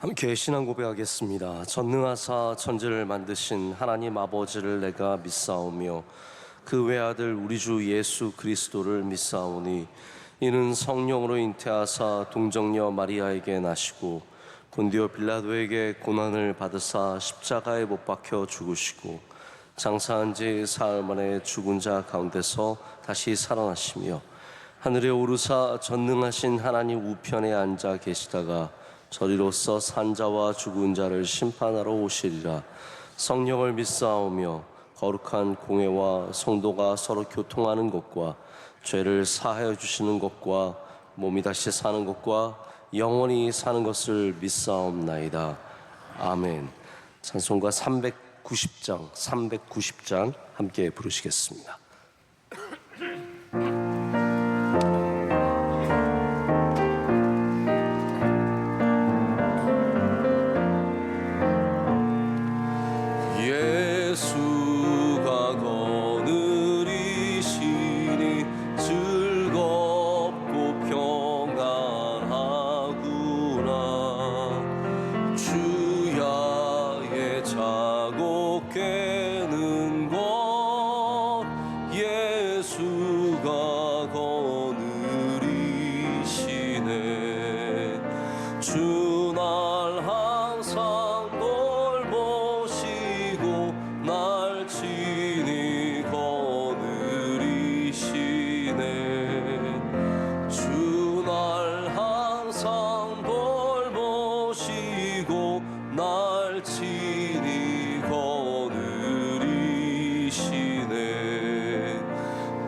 함께 신앙 고백하겠습니다. 전능하사 천지를 만드신 하나님 아버지를 내가 믿사오며 그 외아들 우리 주 예수 그리스도를 믿사오니 이는 성령으로 잉태하사 동정녀 마리아에게 나시고 본디오 빌라도에게 고난을 받으사 십자가에 못 박혀 죽으시고 장사한 지 사흘 만에 죽은 자 가운데서 다시 살아나시며 하늘에 오르사 전능하신 하나님 우편에 앉아 계시다가 저리로서 산자와 죽은 자를 심판하러 오시리라. 성령을 믿사오며 거룩한 공회와 성도가 서로 교통하는 것과 죄를 사하여 주시는 것과 몸이 다시 사는 것과 영원히 사는 것을 믿사옵나이다. 아멘. 찬송가 390장 함께 부르시겠습니다. 예수가 거느리시니 즐겁고 평안하구나. 주야의 자곡 깨는 것 예수가 거느리시네. 주날 항상 돌보시고 날 친히 거느리시네. 주날 항상 돌보시고 날 친히 거느리시네.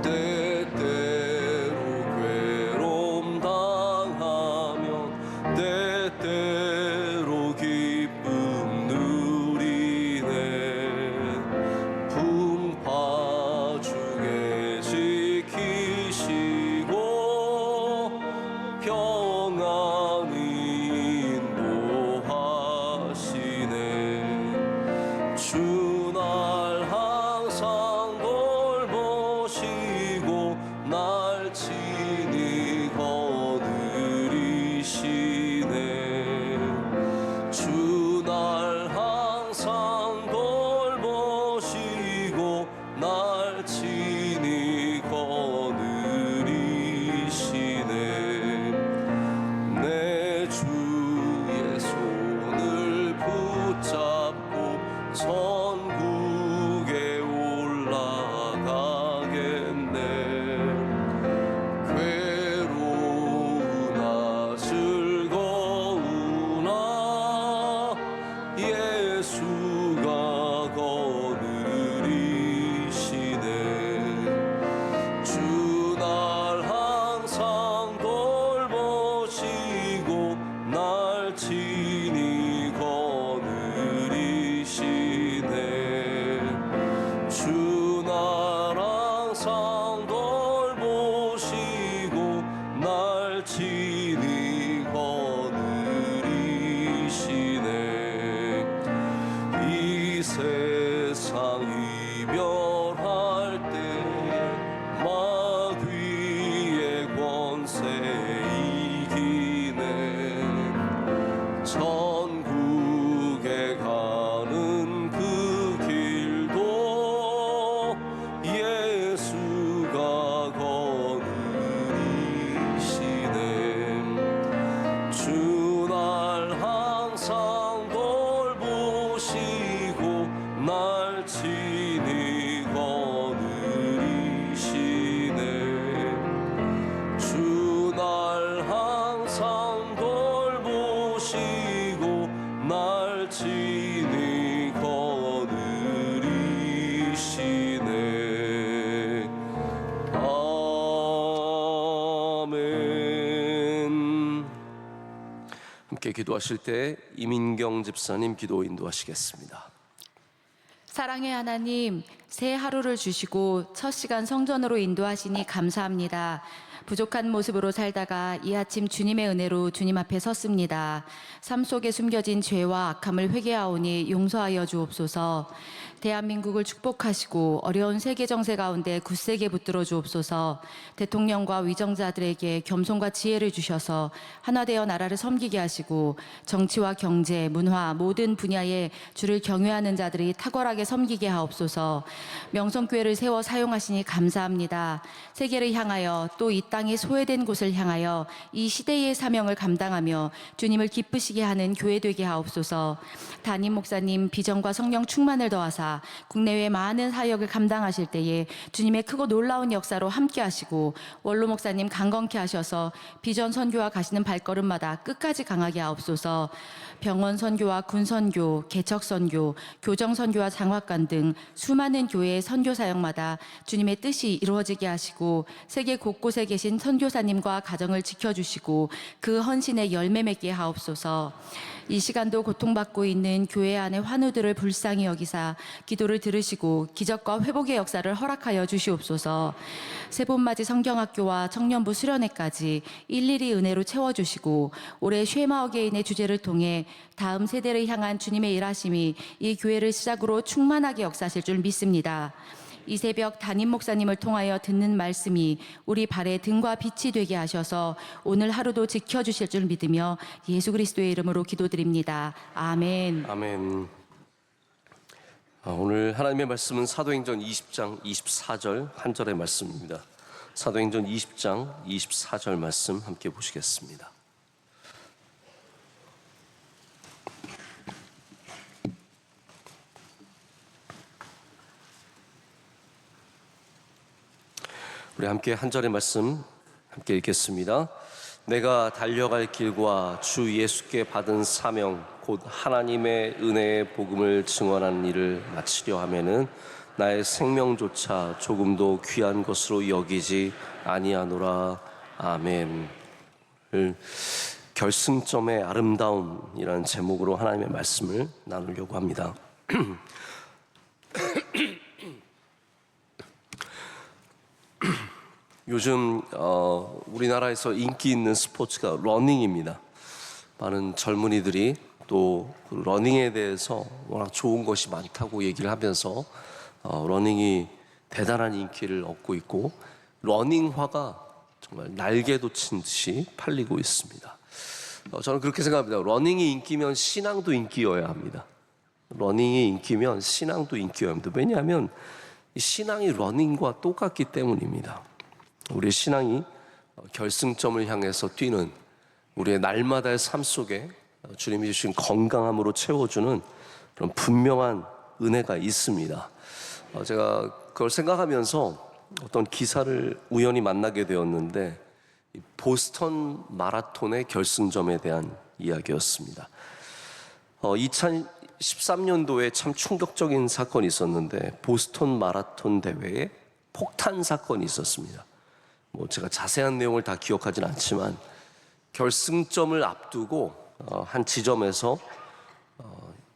때때로 괴로움 당하면 때때로 기쁨 누리네. 풍파 중에 지키시고 평안히 인도하시네. 주날 항상 돌보시고 날 친히 거느리시네. 주날 항상 돌보시고 날 친히 거느리시네. 내 주의 손을 붙잡고 천국에 올라가겠네. 괴로우나 즐거우나 예수가 거느리시네. 주날 항상 돌보시고 날 친히 거느리시네. 주날 항상 돌보시고 날 친히 거느리시네. 이 세상 이별할 때 마귀의 권세 이기네. 천국에 가는 그 길도 예수가 거느리시네. 주날 항상 돌보시고 날 친히 거느리시네. 주날 항상 돌보시고 날 친히 거느리시네. 아멘. 함께 기도하실 때 이민경 집사님 기도 인도하시겠습니다. 사랑의 하나님, 새 하루를 주시고 첫 시간 성전으로 인도하시니 감사합니다. 부족한 모습으로 살다가 이 아침 주님의 은혜로 주님 앞에 섰습니다. 삶 속에 숨겨진 죄와 악함을 회개하오니 용서하여 주옵소서. 대한민국을 축복하시고 어려운 세계 정세 가운데 굳세게 붙들어 주옵소서. 대통령과 위정자들에게 겸손과 지혜를 주셔서 하나 되어 나라를 섬기게 하시고 정치와 경제, 문화 모든 분야에 주를 경외하는 자들이 탁월하게 섬기게 하옵소서. 명성교회를 세워 사용하시니 감사합니다. 세계를 향하여 또 이 땅의 소외된 곳을 향하여 이 시대의 사명을 감당하며 주님을 기쁘시게 하는 교회 되게 하옵소서. 담임 목사님 비전과 성령 충만을 더하사 국내외 많은 사역을 감당하실 때에 주님의 크고 놀라운 역사로 함께 하시고 원로 목사님 강건케 하셔서 비전 선교와 가시는 발걸음마다 끝까지 강하게 하옵소서. 병원 선교와 군 선교, 개척 선교, 교정 선교와 장학관 등 수많은 교회의 선교 사역마다 주님의 뜻이 이루어지게 하시고 세계 곳곳에 계신 선교사님과 가정을 지켜주시고 그 헌신에 열매 맺게 하옵소서. 이 시간도 고통받고 있는 교회 안의 환우들을 불쌍히 여기사 기도를 들으시고 기적과 회복의 역사를 허락하여 주시옵소서. 세본맞이 성경학교와 청년부 수련회까지 일일이 은혜로 채워주시고 올해 쉐마어게인의 주제를 통해 다음 세대를 향한 주님의 일하심이 이 교회를 시작으로 충만하게 역사하실 줄 믿습니다. 이 새벽 담임 목사님을 통하여 듣는 말씀이 우리 발에 등과 빛이 되게 하셔서 오늘 하루도 지켜주실 줄 믿으며 예수 그리스도의 이름으로 기도드립니다. 아멘. 아멘. 오늘 하나님의 말씀은 사도행전 20장 24절 한 절의 말씀입니다. 사도행전 20장 24절 말씀 함께 보시겠습니다. 우리 함께 한 절의 말씀 함께 읽겠습니다. 내가 달려갈 길과 주 예수께 받은 사명 곧 하나님의 은혜의 복음을 증언하는 일을 마치려 하면은 나의 생명조차 조금도 귀한 것으로 여기지 아니하노라. 아멘. 결승점의 아름다움이라는 제목으로 하나님의 말씀을 나누려고 합니다. 요즘 우리나라에서 인기 있는 스포츠가 러닝입니다. 많은 젊은이들이 또 그 러닝에 대해서 워낙 좋은 것이 많다고 얘기를 하면서 러닝이 대단한 인기를 얻고 있고 러닝화가 정말 날개도 친 듯이 팔리고 있습니다. 저는 그렇게 생각합니다. 러닝이 인기면 신앙도 인기여야 합니다. 러닝이 인기면 신앙도 인기여야 합니다. 왜냐하면 이 신앙이 러닝과 똑같기 때문입니다. 우리의 신앙이 결승점을 향해서 뛰는 우리의 날마다의 삶 속에 주님이 주신 건강함으로 채워주는 그런 분명한 은혜가 있습니다. 제가 그걸 생각하면서 어떤 기사를 우연히 만나게 되었는데 보스턴 마라톤의 결승점에 대한 이야기였습니다. 2013년도에 참 충격적인 사건이 있었는데 보스턴 마라톤 대회에 폭탄 사건이 있었습니다. 제가 자세한 내용을 다 기억하진 않지만 결승점을 앞두고 한 지점에서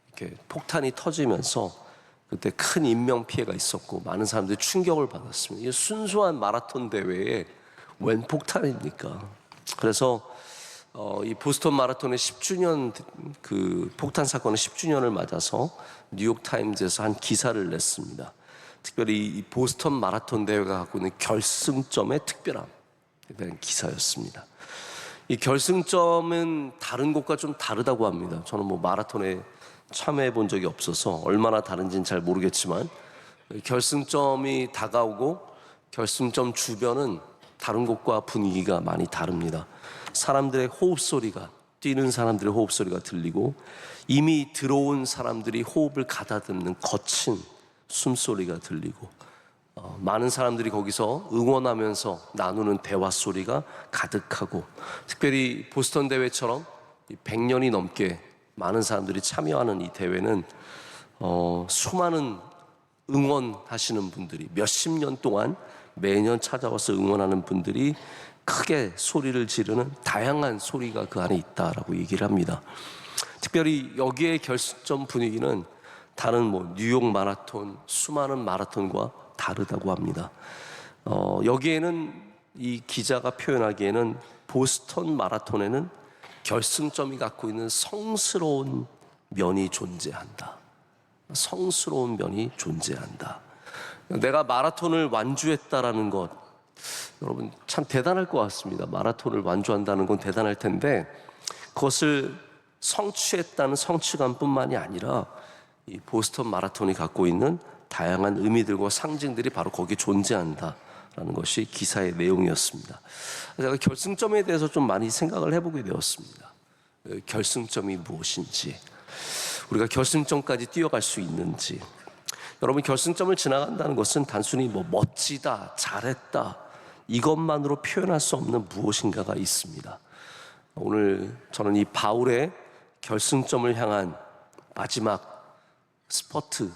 이렇게 폭탄이 터지면서 그때 큰 인명 피해가 있었고 많은 사람들이 충격을 받았습니다. 이게 순수한 마라톤 대회에 웬 폭탄입니까? 그래서 이 보스턴 마라톤의 10주년 그 폭탄 사건의 10주년을 맞아서 뉴욕 타임즈에서 한 기사를 냈습니다. 특별히 이 보스턴 마라톤 대회가 갖고 있는 결승점의 특별함에 대한 기사였습니다. 이 결승점은 다른 곳과 좀 다르다고 합니다. 저는 마라톤에 참여해 본 적이 없어서 얼마나 다른지는 잘 모르겠지만 결승점이 다가오고 결승점 주변은 다른 곳과 분위기가 많이 다릅니다. 사람들의 호흡 소리가, 뛰는 사람들의 호흡 소리가 들리고 이미 들어온 사람들이 호흡을 가다듬는 거친 숨소리가 들리고 많은 사람들이 거기서 응원하면서 나누는 대화 소리가 가득하고 특별히 보스턴 대회처럼 100년이 넘게 많은 사람들이 참여하는 이 대회는 수많은 응원하시는 분들이 몇십 년 동안 매년 찾아와서 응원하는 분들이 크게 소리를 지르는 다양한 소리가 그 안에 있다라고 얘기를 합니다. 특별히 여기에 결승점 분위기는 다른 뉴욕 마라톤, 수많은 마라톤과 다르다고 합니다. 여기에는 이 기자가 표현하기에는 보스턴 마라톤에는 결승점이 갖고 있는 성스러운 면이 존재한다. 성스러운 면이 존재한다. 내가 마라톤을 완주했다라는 것, 여러분 참 대단할 것 같습니다. 마라톤을 완주한다는 건 대단할 텐데, 그것을 성취했다는 성취감뿐만이 아니라 이 보스턴 마라톤이 갖고 있는 다양한 의미들과 상징들이 바로 거기에 존재한다라는 것이 기사의 내용이었습니다. 제가 결승점에 대해서 좀 많이 생각을 해보게 되었습니다. 결승점이 무엇인지, 우리가 결승점까지 뛰어갈 수 있는지. 여러분, 결승점을 지나간다는 것은 단순히 멋지다, 잘했다 이것만으로 표현할 수 없는 무엇인가가 있습니다. 오늘 저는 이 바울의 결승점을 향한 마지막 스퍼트,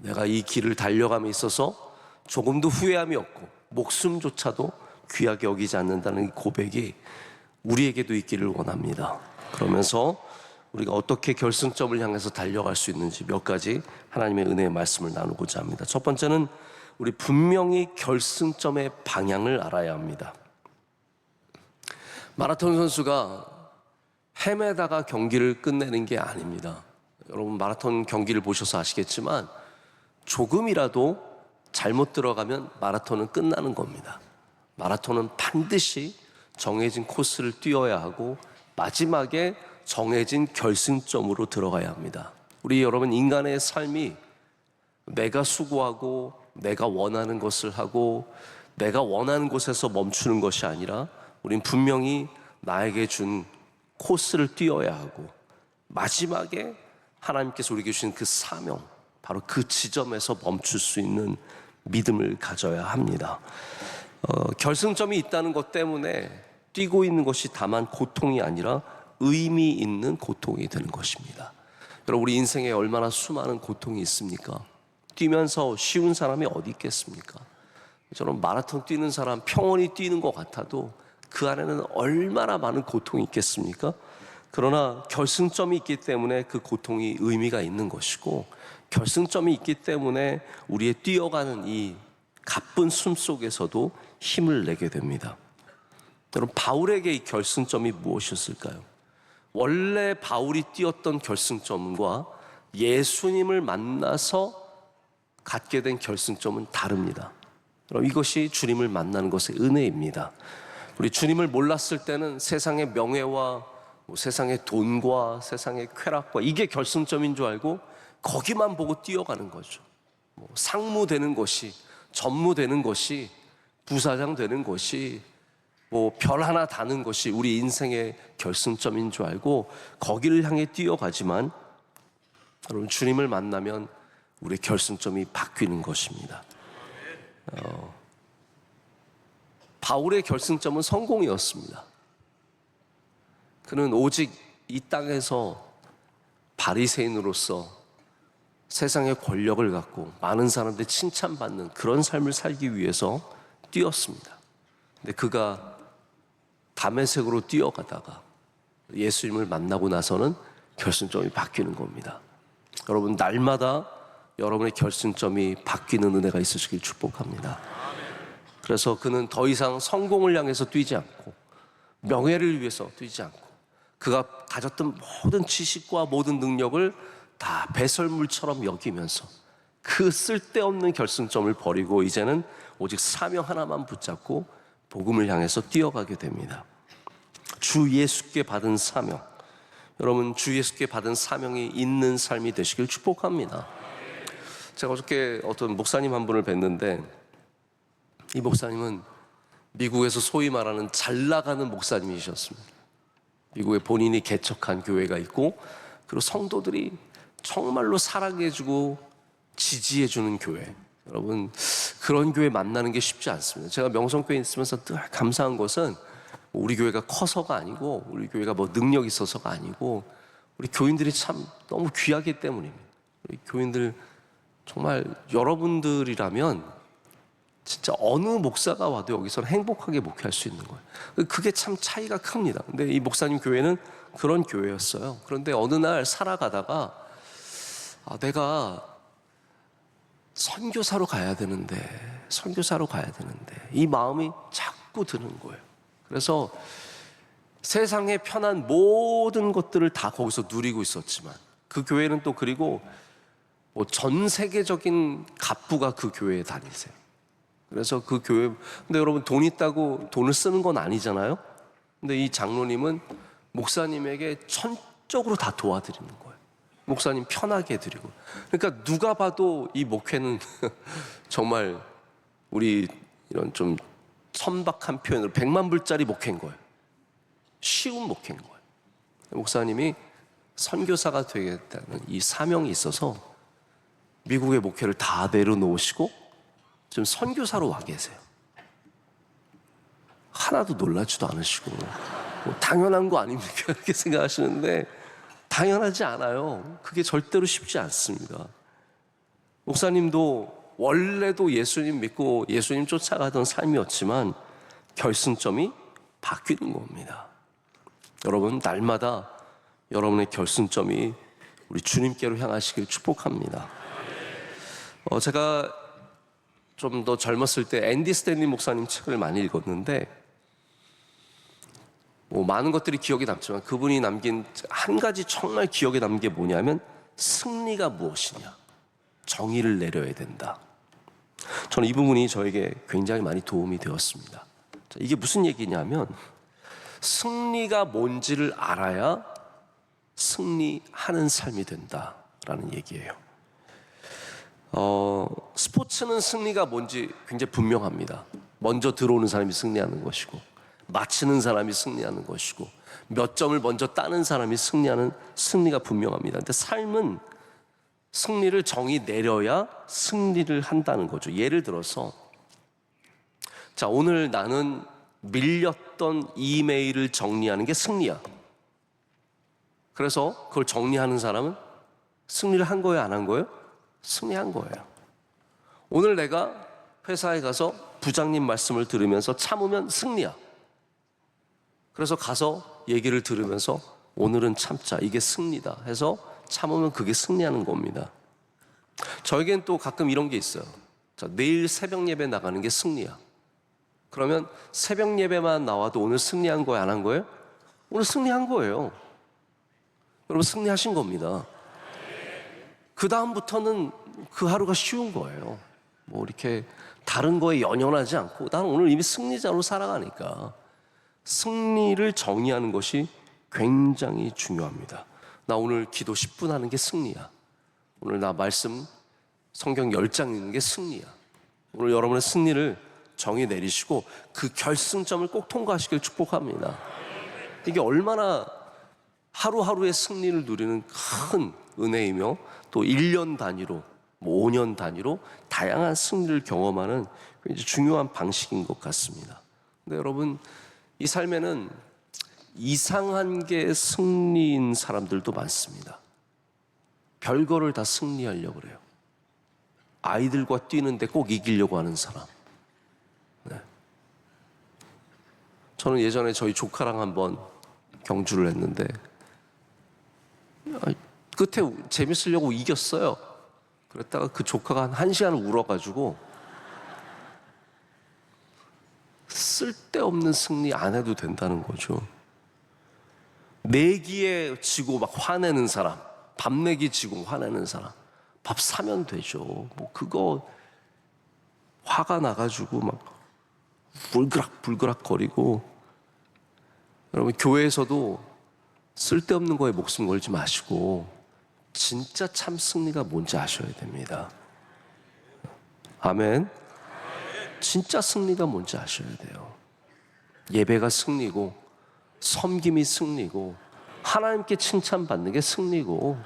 내가 이 길을 달려감에 있어서 조금도 후회함이 없고 목숨조차도 귀하게 여기지 않는다는 이 고백이 우리에게도 있기를 원합니다. 그러면서 우리가 어떻게 결승점을 향해서 달려갈 수 있는지 몇 가지 하나님의 은혜의 말씀을 나누고자 합니다. 첫 번째는 우리 분명히 결승점의 방향을 알아야 합니다. 마라톤 선수가 헤매다가 경기를 끝내는 게 아닙니다. 여러분, 마라톤 경기를 보셔서 아시겠지만 조금이라도 잘못 들어가면 마라톤은 끝나는 겁니다. 마라톤은 반드시 정해진 코스를 뛰어야 하고 마지막에 정해진 결승점으로 들어가야 합니다. 우리 여러분, 인간의 삶이 내가 수고하고 내가 원하는 것을 하고 내가 원하는 곳에서 멈추는 것이 아니라 우린 분명히 나에게 준 코스를 뛰어야 하고 마지막에 하나님께서 우리에게 주신 그 사명, 바로 그 지점에서 멈출 수 있는 믿음을 가져야 합니다. 결승점이 있다는 것 때문에 뛰고 있는 것이 다만 고통이 아니라 의미 있는 고통이 되는 것입니다. 여러분, 우리 인생에 얼마나 수많은 고통이 있습니까? 뛰면서 쉬운 사람이 어디 있겠습니까? 저는 마라톤 뛰는 사람 평온히 뛰는 것 같아도 그 안에는 얼마나 많은 고통이 있겠습니까? 그러나 결승점이 있기 때문에 그 고통이 의미가 있는 것이고, 결승점이 있기 때문에 우리의 뛰어가는 이 가쁜 숨 속에서도 힘을 내게 됩니다. 여러분, 바울에게 이 결승점이 무엇이었을까요? 원래 바울이 뛰었던 결승점과 예수님을 만나서 갖게 된 결승점은 다릅니다. 여러분, 이것이 주님을 만나는 것의 은혜입니다. 우리 주님을 몰랐을 때는 세상의 명예와 세상의 돈과 세상의 쾌락과 이게 결승점인 줄 알고 거기만 보고 뛰어가는 거죠. 상무 되는 것이, 전무 되는 것이, 부사장 되는 것이, 별 하나 다는 것이 우리 인생의 결승점인 줄 알고 거기를 향해 뛰어가지만, 여러분, 주님을 만나면 우리의 결승점이 바뀌는 것입니다. 바울의 결승점은 성공이었습니다. 그는 오직 이 땅에서 바리새인으로서 세상의 권력을 갖고 많은 사람들이 칭찬받는 그런 삶을 살기 위해서 뛰었습니다. 근데 그가 다메섹으로 뛰어가다가 예수님을 만나고 나서는 결승점이 바뀌는 겁니다. 여러분, 날마다 여러분의 결승점이 바뀌는 은혜가 있으시길 축복합니다. 그래서 그는 더 이상 성공을 향해서 뛰지 않고 명예를 위해서 뛰지 않고 그가 가졌던 모든 지식과 모든 능력을 다 배설물처럼 여기면서 그 쓸데없는 결승점을 버리고 이제는 오직 사명 하나만 붙잡고 복음을 향해서 뛰어가게 됩니다. 주 예수께 받은 사명, 여러분, 주 예수께 받은 사명이 있는 삶이 되시길 축복합니다. 제가 어저께 어떤 목사님 한 분을 뵀는데, 이 목사님은 미국에서 소위 말하는 잘 나가는 목사님이셨습니다. 미국에 본인이 개척한 교회가 있고, 그리고 성도들이 정말로 사랑해주고 지지해주는 교회. 여러분, 그런 교회 만나는 게 쉽지 않습니다. 제가 명성교회에 있으면서 늘 감사한 것은 우리 교회가 커서가 아니고, 우리 교회가 능력이 있어서가 아니고, 우리 교인들이 참 너무 귀하기 때문입니다. 우리 교인들 정말 여러분들이라면 진짜 어느 목사가 와도 여기서는 행복하게 목회할 수 있는 거예요. 그게 참 차이가 큽니다. 근데 이 목사님 교회는 그런 교회였어요. 그런데 어느 날 살아가다가 내가 선교사로 가야 되는데 이 마음이 자꾸 파고드는 거예요. 그래서 세상의 편한 모든 것들을 다 거기서 누리고 있었지만 그 교회는 또 그리고 뭐 전 세계적인 갑부가 그 교회에 다니세요. 그래서 그 교회, 근데 여러분 돈 있다고 돈을 쓰는 건 아니잖아요. 근데 이 장로님은 목사님에게 전적으로 다 도와드리는 거예요. 목사님 편하게 해드리고. 그러니까 누가 봐도 이 목회는 정말 우리 이런 좀 천박한 표현으로 100만 불짜리 목회인 거예요. 쉬운 목회인 거예요. 목사님이 선교사가 되겠다는 이 사명이 있어서 미국의 목회를 다 내려놓으시고 지금 선교사로 와 계세요. 하나도 놀라지도 않으시고 뭐 당연한 거 아닙니까? 이렇게 생각하시는데 당연하지 않아요. 그게 절대로 쉽지 않습니다. 목사님도 원래도 예수님 믿고 예수님 쫓아가던 삶이었지만 결승점이 바뀌는 겁니다. 여러분 날마다 여러분의 결승점이 우리 주님께로 향하시길 축복합니다. 제가 좀 더 젊었을 때 앤디 스탠리 목사님 책을 많이 읽었는데 뭐 많은 것들이 기억에 남지만 그분이 남긴 한 가지 정말 기억에 남는 게 뭐냐면 승리가 무엇이냐, 정의를 내려야 된다. 저는 이 부분이 저에게 굉장히 많이 도움이 되었습니다. 이게 무슨 얘기냐면 승리가 뭔지를 알아야 승리하는 삶이 된다라는 얘기예요. 스포츠는 승리가 뭔지 굉장히 분명합니다. 먼저 들어오는 사람이 승리하는 것이고 마치는 사람이 승리하는 것이고 몇 점을 먼저 따는 사람이 승리가 분명합니다. 근데 삶은 승리를 정의 내려야 승리를 한다는 거죠. 예를 들어서 자, 오늘 나는 밀렸던 이메일을 정리하는 게 승리야. 그래서 그걸 정리하는 사람은 승리를 한 거예요, 안 한 거예요? 승리한 거예요. 오늘 내가 회사에 가서 부장님 말씀을 들으면서 참으면 승리야. 그래서 가서 얘기를 들으면서 오늘은 참자, 이게 승리다 해서 참으면 그게 승리하는 겁니다. 저에겐 또 가끔 이런 게 있어요. 자, 내일 새벽 예배 나가는 게 승리야. 그러면 새벽 예배만 나와도 오늘 승리한 거예요, 안 한 거예요? 오늘 승리한 거예요. 여러분 승리하신 겁니다. 그 다음부터는 그 하루가 쉬운 거예요. 뭐 이렇게 다른 거에 연연하지 않고 나는 오늘 이미 승리자로 살아가니까 승리를 정의하는 것이 굉장히 중요합니다. 나 오늘 기도 10분 하는 게 승리야. 오늘 나 말씀 성경 10장 읽는 게 승리야. 오늘 여러분의 승리를 정의 내리시고 그 결승점을 꼭 통과하시길 축복합니다. 이게 얼마나 하루하루의 승리를 누리는 큰 은혜이며 또 1년 단위로 5년 단위로 다양한 승리를 경험하는 굉장히 중요한 방식인 것 같습니다. 근데 여러분 이 삶에는 이상한 게 승리인 사람들도 많습니다. 별거를 다 승리하려고 그래요. 아이들과 뛰는데 꼭 이기려고 하는 사람. 네. 저는 예전에 저희 조카랑 한번 경주를 했는데 끝에 재밌으려고 이겼어요. 그랬다가 그 조카가 한 1시간을 울어가지고 쓸데없는 승리 안 해도 된다는 거죠. 내기에 지고 막 화내는 사람, 밥 내기 지고 화내는 사람, 밥 사면 되죠. 뭐 그거 화가 나가지고 막 불그락 거리고. 여러분 교회에서도 쓸데없는 거에 목숨 걸지 마시고 진짜 참 승리가 뭔지 아셔야 됩니다. 아멘. 진짜 승리가 뭔지 아셔야 돼요. 예배가 승리고 섬김이 승리고 하나님께 칭찬받는 게 승리고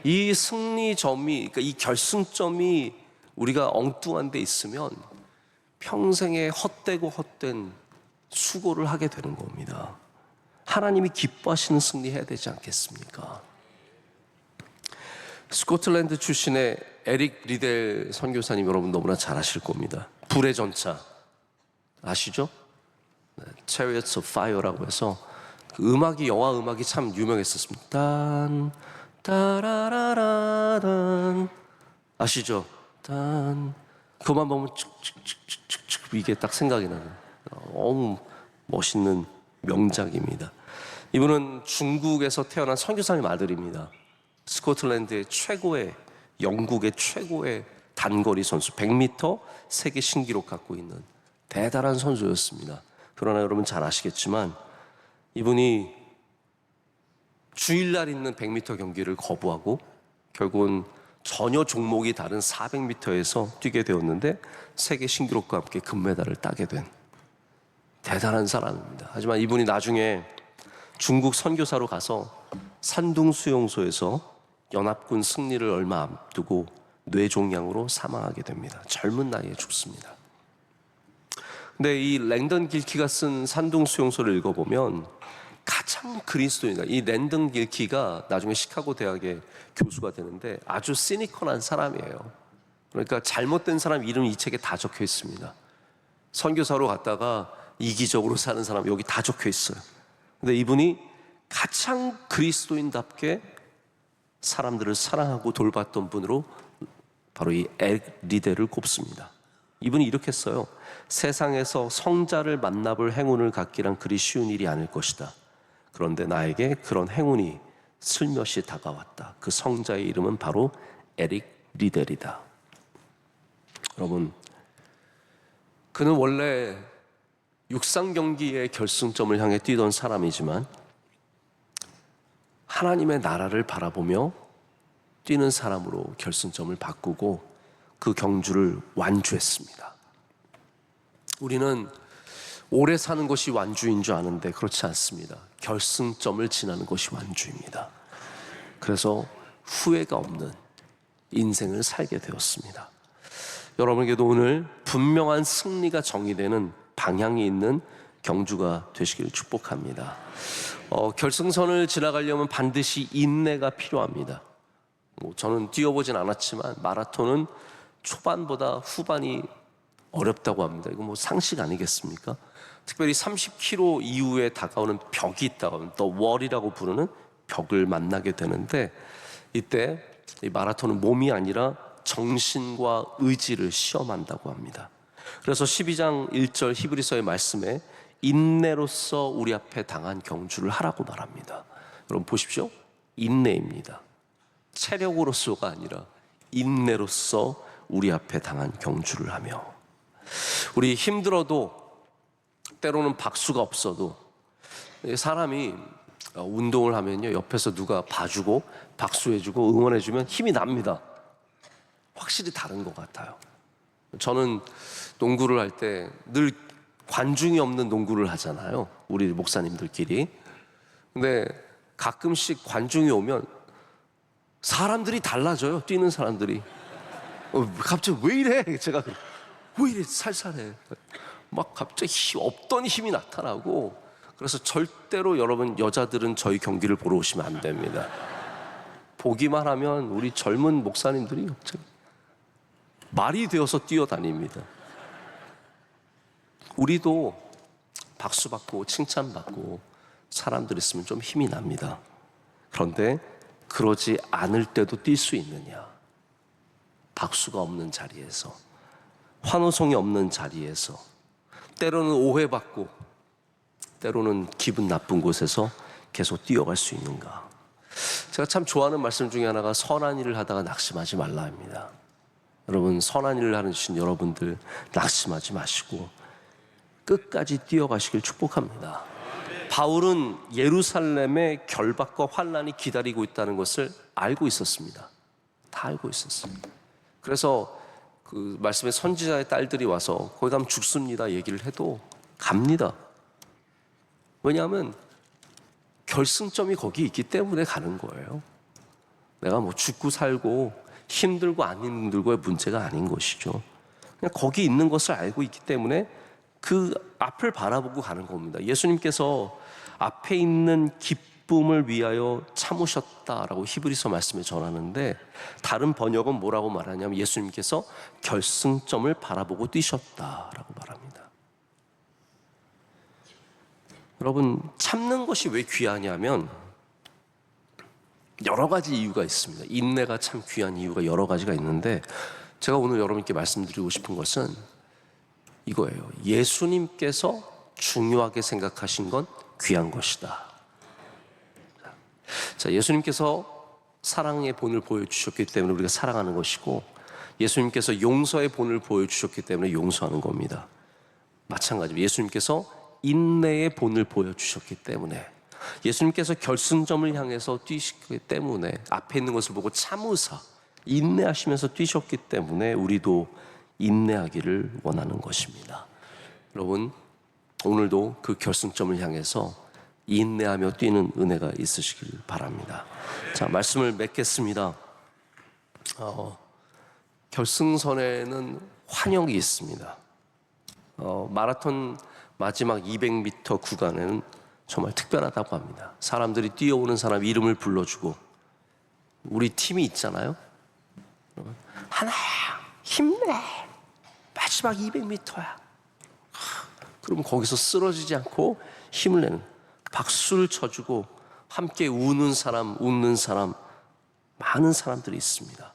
이 승리점이 그러니까 이 결승점이 우리가 엉뚱한 데 있으면 평생에 헛된 수고를 하게 되는 겁니다. 하나님이 기뻐하시는 승리 해야 되지 않겠습니까? 스코틀랜드 출신의 에릭 리델 선교사님 여러분 너무나 잘 아실 겁니다. 불의 전차 아시죠? Chariots of Fire라고 해서 그 영화 음악이 참 유명했었습니다. 딴 따라라라단 아시죠? 딴 그만 보면 축축축축축 이게 딱 생각이 나는. 너무 멋있는 명작입니다. 이분은 중국에서 태어난 선교사님 아들입니다. 스코틀랜드의 최고의, 영국의 최고의 단거리 선수, 100m 세계 신기록 갖고 있는 대단한 선수였습니다. 그러나 여러분 잘 아시겠지만 이분이 주일날 있는 100m 경기를 거부하고 결국은 전혀 종목이 다른 400m에서 뛰게 되었는데 세계 신기록과 함께 금메달을 따게 된 대단한 사람입니다. 하지만 이분이 나중에 중국 선교사로 가서 산둥 수용소에서 연합군 승리를 얼마 앞두고 뇌종양으로 사망하게 됩니다. 젊은 나이에 죽습니다. 근데 이 랭던 길키가 쓴 산둥 수용소를 읽어보면 가장 그리스도인이다. 이 랭던 길키가 나중에 시카고 대학의 교수가 되는데 아주 시니컬한 사람이에요. 그러니까 잘못된 사람 이름 이 책에 다 적혀 있습니다. 선교사로 갔다가 이기적으로 사는 사람 여기 다 적혀 있어요. 근데 이분이 가장 그리스도인답게 사람들을 사랑하고 돌봤던 분으로 바로 이 에릭 리데를 꼽습니다. 이분이 이렇게 써요. 세상에서 성자를 만나볼 행운을 갖기란 그리 쉬운 일이 아닐 것이다. 그런데 나에게 그런 행운이 슬며시 다가왔다. 그 성자의 이름은 바로 에릭 리델이다. 여러분, 그는 원래 육상 경기의 결승점을 향해 뛰던 사람이지만 하나님의 나라를 바라보며 뛰는 사람으로 결승점을 바꾸고 그 경주를 완주했습니다. 우리는 오래 사는 것이 완주인 줄 아는데 그렇지 않습니다. 결승점을 지나는 것이 완주입니다. 그래서 후회가 없는 인생을 살게 되었습니다. 여러분에게도 오늘 분명한 승리가 정의되는 방향이 있는 경주가 되시기를 축복합니다. 결승선을 지나가려면 반드시 인내가 필요합니다. 저는 뛰어보진 않았지만 마라톤은 초반보다 후반이 어렵다고 합니다. 이거 상식 아니겠습니까? 특별히 30km 이후에 다가오는 벽이 있다고 하면 또 월이라고 부르는 벽을 만나게 되는데 이때 이 마라톤은 몸이 아니라 정신과 의지를 시험한다고 합니다. 그래서 12장 1절 히브리서의 말씀에 인내로서 우리 앞에 당한 경주를 하라고 말합니다. 여러분 보십시오. 인내입니다. 체력으로서가 아니라 인내로서 우리 앞에 당한 경주를 하며 우리 힘들어도 때로는 박수가 없어도 사람이 운동을 하면요 옆에서 누가 봐주고 박수해주고 응원해주면 힘이 납니다. 확실히 다른 것 같아요. 저는 농구를 할 때 늘 관중이 없는 농구를 하잖아요. 우리 목사님들끼리. 근데 가끔씩 관중이 오면 사람들이 달라져요. 뛰는 사람들이. 갑자기 왜 이래? 제가 왜 이래 살살해? 막 갑자기 없던 힘이 나타나고 그래서 절대로 여러분 여자들은 저희 경기를 보러 오시면 안 됩니다. 보기만 하면 우리 젊은 목사님들이 갑자기 말이 되어서 뛰어다닙니다. 우리도 박수받고 칭찬받고 사람들 있으면 좀 힘이 납니다. 그런데 그러지 않을 때도 뛸 수 있느냐? 박수가 없는 자리에서, 환호성이 없는 자리에서, 때로는 오해받고 때로는 기분 나쁜 곳에서 계속 뛰어갈 수 있는가? 제가 참 좋아하는 말씀 중에 하나가 선한 일을 하다가 낙심하지 말라 합니다. 여러분, 선한 일을 하신 여러분들 낙심하지 마시고 끝까지 뛰어가시길 축복합니다. 바울은 예루살렘의 결박과 환난이 기다리고 있다는 것을 알고 있었습니다. 다 알고 있었어요. 그래서 그 말씀에 선지자의 딸들이 와서 거기 가면 죽습니다 얘기를 해도 갑니다. 왜냐하면 결승점이 거기 있기 때문에 가는 거예요. 내가 죽고 살고 힘들고 안 힘들고의 문제가 아닌 것이죠. 그냥 거기 있는 것을 알고 있기 때문에 그 앞을 바라보고 가는 겁니다. 예수님께서 앞에 있는 기쁨을 위하여 참으셨다라고 히브리서 말씀에 전하는데 다른 번역은 뭐라고 말하냐면 예수님께서 결승점을 바라보고 뛰셨다라고 말합니다. 여러분, 참는 것이 왜 귀하냐면 여러 가지 이유가 있습니다. 인내가 참 귀한 이유가 여러 가지가 있는데 제가 오늘 여러분께 말씀드리고 싶은 것은 이거예요. 예수님께서 중요하게 생각하신 건 귀한 것이다. 자, 예수님께서 사랑의 본을 보여주셨기 때문에 우리가 사랑하는 것이고, 예수님께서 용서의 본을 보여주셨기 때문에 용서하는 겁니다. 마찬가지로 예수님께서 인내의 본을 보여주셨기 때문에, 예수님께서 결승점을 향해서 뛰시기 때문에, 앞에 있는 것을 보고 참으사 인내하시면서 뛰셨기 때문에 우리도 인내하기를 원하는 것입니다. 여러분, 오늘도 그 결승점을 향해서 인내하며 뛰는 은혜가 있으시길 바랍니다. 자, 말씀을 맺겠습니다. 결승선에는 환영이 있습니다. 마라톤 마지막 200m 구간에는 정말 특별하다고 합니다. 사람들이 뛰어오는 사람 이름을 불러주고, 우리 팀이 있잖아요. 하나야, 힘내, 마지막 200m야. 그럼 거기서 쓰러지지 않고 힘을 내는, 박수를 쳐주고 함께 우는 사람, 웃는 사람, 많은 사람들이 있습니다.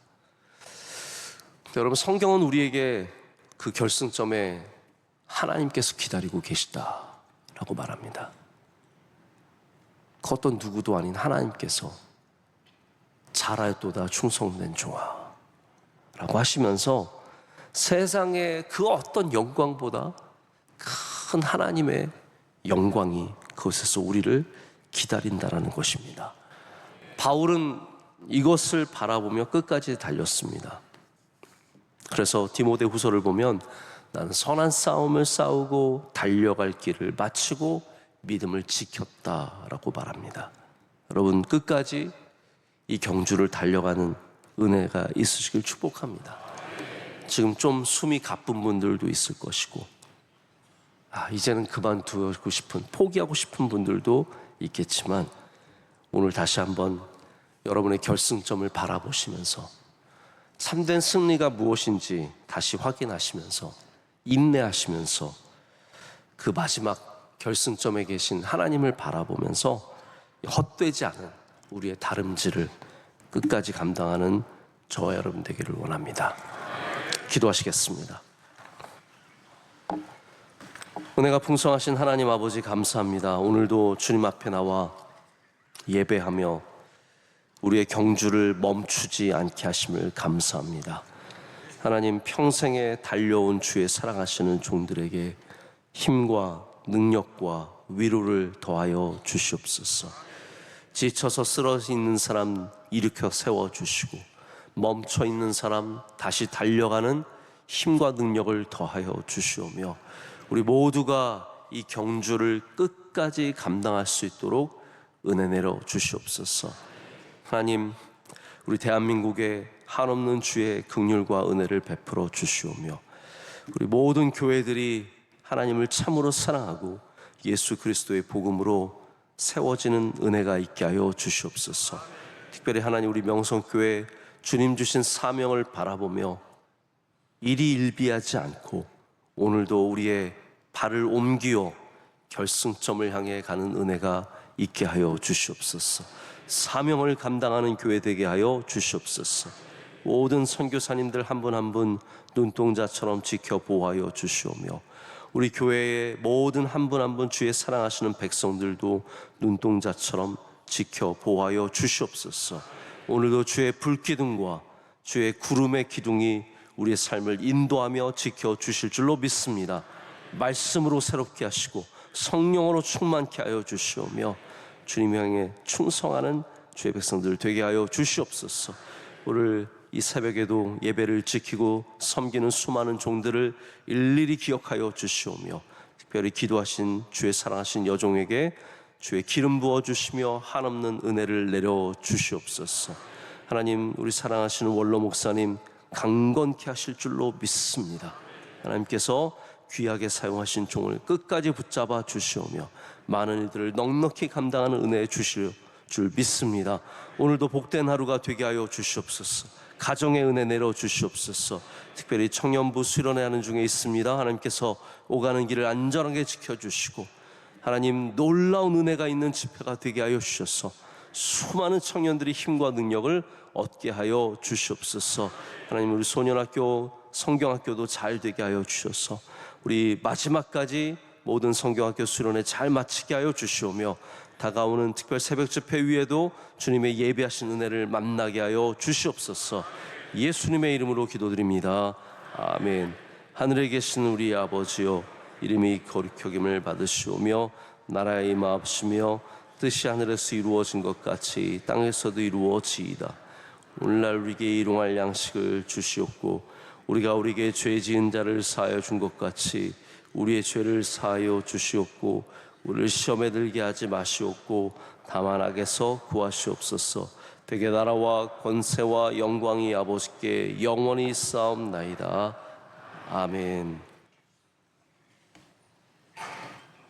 여러분, 성경은 우리에게 그 결승점에 하나님께서 기다리고 계시다라고 말합니다. 그 어떤 누구도 아닌 하나님께서 잘하였도다 충성된 종아 라고 하시면서 세상의 그 어떤 영광보다 큰 하나님의 영광이 그곳에서 우리를 기다린다라는 것입니다. 바울은 이것을 바라보며 끝까지 달렸습니다. 그래서 디모데 후서를 보면 나는 선한 싸움을 싸우고 달려갈 길을 마치고 믿음을 지켰다라고 말합니다. 여러분, 끝까지 이 경주를 달려가는 은혜가 있으시길 축복합니다. 지금 좀 숨이 가쁜 분들도 있을 것이고, 이제는 그만두고 싶은, 포기하고 싶은 분들도 있겠지만, 오늘 다시 한번 여러분의 결승점을 바라보시면서 참된 승리가 무엇인지 다시 확인하시면서 인내하시면서 그 마지막 결승점에 계신 하나님을 바라보면서 헛되지 않은 우리의 다름질을 끝까지 감당하는 저와 여러분 되기를 원합니다. 기도하시겠습니다. 은혜가 풍성하신 하나님 아버지, 감사합니다. 오늘도 주님 앞에 나와 예배하며 우리의 경주를 멈추지 않게 하심을 감사합니다. 하나님, 평생에 달려온 주의 사랑하시는 종들에게 힘과 능력과 위로를 더하여 주시옵소서. 지쳐서 쓰러져 있는 사람 일으켜 세워주시고, 멈춰 있는 사람 다시 달려가는 힘과 능력을 더하여 주시오며, 우리 모두가 이 경주를 끝까지 감당할 수 있도록 은혜 내려 주시옵소서. 하나님, 우리 대한민국에 한없는 주의 긍휼과 은혜를 베풀어 주시오며, 우리 모든 교회들이 하나님을 참으로 사랑하고 예수 그리스도의 복음으로 세워지는 은혜가 있게 하여 주시옵소서. 특별히 하나님, 우리 명성교회 주님 주신 사명을 바라보며 일희일비하지 않고 오늘도 우리의 발을 옮기어 결승점을 향해 가는 은혜가 있게 하여 주시옵소서. 사명을 감당하는 교회 되게 하여 주시옵소서. 모든 선교사님들 한 분 한 분 눈동자처럼 지켜 보호하여 주시오며, 우리 교회의 모든 한 분 한 분 주의 사랑하시는 백성들도 눈동자처럼 지켜 보호하여 주시옵소서. 오늘도 주의 불기둥과 주의 구름의 기둥이 우리의 삶을 인도하며 지켜 주실 줄로 믿습니다. 말씀으로 새롭게 하시고 성령으로 충만케 하여 주시오며, 주님 향해 충성하는 주의 백성들 되게 하여 주시옵소서. 오늘 이 새벽에도 예배를 지키고 섬기는 수많은 종들을 일일이 기억하여 주시오며, 특별히 기도하신 주의 사랑하신 여종에게 주의 기름 부어 주시며 한없는 은혜를 내려 주시옵소서. 하나님, 우리 사랑하시는 원로 목사님 강건케 하실 줄로 믿습니다. 하나님께서 귀하게 사용하신 종을 끝까지 붙잡아 주시오며 많은 일들을 넉넉히 감당하는 은혜 주실 줄 믿습니다. 오늘도 복된 하루가 되게 하여 주시옵소서. 가정의 은혜 내려 주시옵소서. 특별히 청년부 수련회 하는 중에 있습니다. 하나님께서 오가는 길을 안전하게 지켜주시고, 하나님, 놀라운 은혜가 있는 집회가 되게 하여 주셔서 수많은 청년들이 힘과 능력을 얻게 하여 주시옵소서. 하나님, 우리 소년학교, 성경학교도 잘 되게 하여 주셔서 우리 마지막까지 모든 성경학교 수련회 잘 마치게 하여 주시오며 다가오는 특별 새벽 집회 위에도 주님의 예비하신 은혜를 만나게 하여 주시옵소서. 예수님의 이름으로 기도드립니다. 아멘. 하늘에 계신 우리 아버지여, 이름이 거룩히 여김을 받으시오며 나라의 임하옵시며 뜻이 하늘에서 이루어진 것 같이 땅에서도 이루어지이다. 오늘날 우리에게 일용할 양식을 주시옵고 우리가 우리에게 죄 지은 자를 사하여 준 것 같이 우리의 죄를 사하여 주시옵고 우리를 시험에 들게 하지 마시옵고 다만 악에서 구하시옵소서. 되게 나라와 권세와 영광이 아버지께 영원히 쌓옵나이다. 아멘.